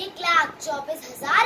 1,24,000